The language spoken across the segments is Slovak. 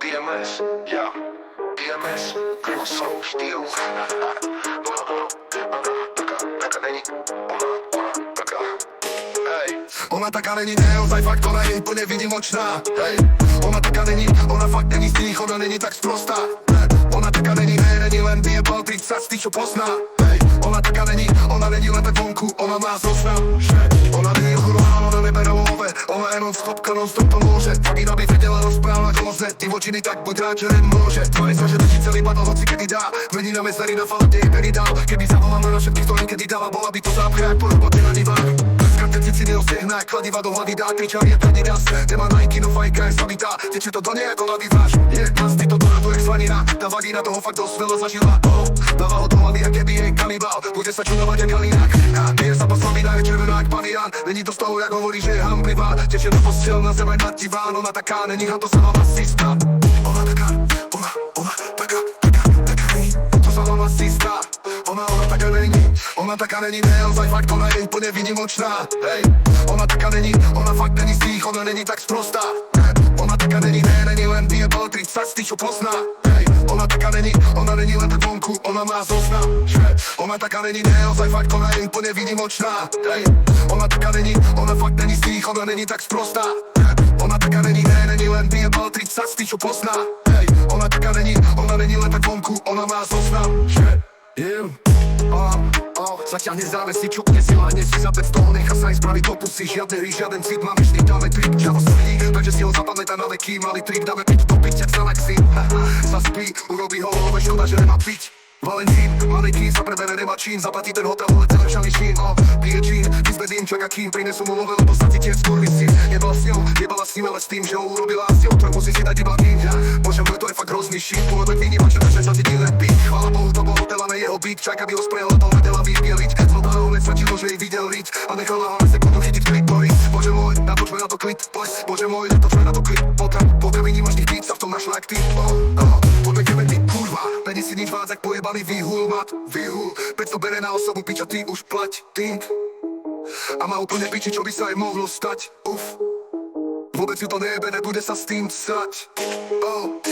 DMS, ja, DMS, Grimasoul, štýl. Taká není, taká, hej. Ona taká není, neozaj fakt, ona je úplne výnimočná, hej. Ona taká není, ona fakt není z tých, ona není tak sprostá. Ona taká není, není len vyjebal 30 z tých, čo pozná, hej. Ona taká není, ona není len tak vonku, ona má zoznam, že ona není ochorovaná, ona nebere love, ona je non-stopka, non-stop to môže. Fakt iná by vedela rozprávať o loze, ty vočiny tak buď rád, že nemôže. Tvoje sa, že drží celý battle, hoci kedy dá, mení na mezery na falete, kedy dal. Keby zavoláme na všetkých, to niekedy dala, bola by to zápcha, jak po robote na divách. Keď si neostehná, kladiva do hlavy dá, kričal je tady raz. Nemá Nike, no fajka je savitá, teče to do nej ako hlavy váš. Je plasty, to na to jak slanina, tá vagína toho fakt dosť veľa zažila. Dáva ho do hlavy, jak keby jej kanibál, bude sa čudovať jak Kalinak. Bije sa po slavinách, je červená jak pavián, není to z toho, jak hovorí, že je hamblivá. Teče na postel, na zem aj na diván, ona taká, není to sama masista. Ona taká, není, to sama masista. Ona taká není, ona taká není, neozaj fakt, ona je úplne výnimočná, hej. Ona taká není, ona fakt není z tých, ona není tak sprostá. Ona taká není, není len vyjebal 30 z tých, čo pozná, hej. Ona taká není, ona není len tak vonku, ona má zoznam, že ona taká není, neozaj fakt, ona je úplne výnimočná, hej. Ona taká není, ona fakt není z tých, ona není tak sprostá. Ona taká není, není len vyjebal 30 z tých, čo pozná, hej. Ona taká není, ona není len tak vonku, ona má zoznam, že zaťahne závesy, čukne si, láhne si za 500, nechá sa aj spraviť do pusy, žiadne hry, žiaden cít, máme vždy, dáme trip, čavo smrdí, takže si ho zapamätá na veky, malý trip, dáme piť, topiť, jak sa Maxim, zaspí, urobí ho, ale škoda, že nemá piť. Valentín, manekín, sa prebere remačín, zaplatí ten hotel, ale celé všali šín, pije čín, ty zbedím, čaká kým, prinesú mu love, lebo sa ti tiež skurvisí. Jebala s ním, ale s tým, že ho urobila s ňou, tak musí si dať iba kým, Bože môj, to je fakt hrozný šín, povedať výnimočné, že sa ti ti lepí. Chvála Bohu, to bol hotel a ne jeho byt, čak aby ho sprejel, to vedela vybieliť. Zlobá ho nestačilo, že jej videl riť, a nechala ho na sekundu chytiť klitoris. Bože môj, natočme na to klip, bože môj, natočme na to klip, pokiaľ výnimočných beat sa v tom našla jak ty. Poďme tebe ty, kurva, není si nič vás, jak pojebaný výhul, mat, výhul. 500 bere na osobu, piča, ty už plať, ty. A má úplne piči, čo by sa aj mohlo stať, Vôbec ju to nejebe, nebude sa s tým srať.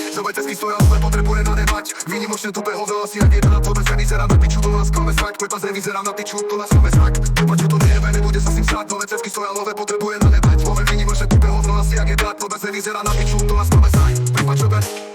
Zobajtecký stojal, ale potrebuje nanemať. Výnimočne tupe hovno asi jak jedna. Vôbec nevyzerá na piču, to nás klame srať. Klepa nevyzerá na piču, to nás klame srať. Klepa, čo to nejebe, nebude sa s tým srať. Vôbec stojal, ale potrebuje nanemať. Vôbec výnimočne tupe hovno asi jak jedna. Vôbec nevyzerá na piču, to nás klame srať. Klepa, čo bez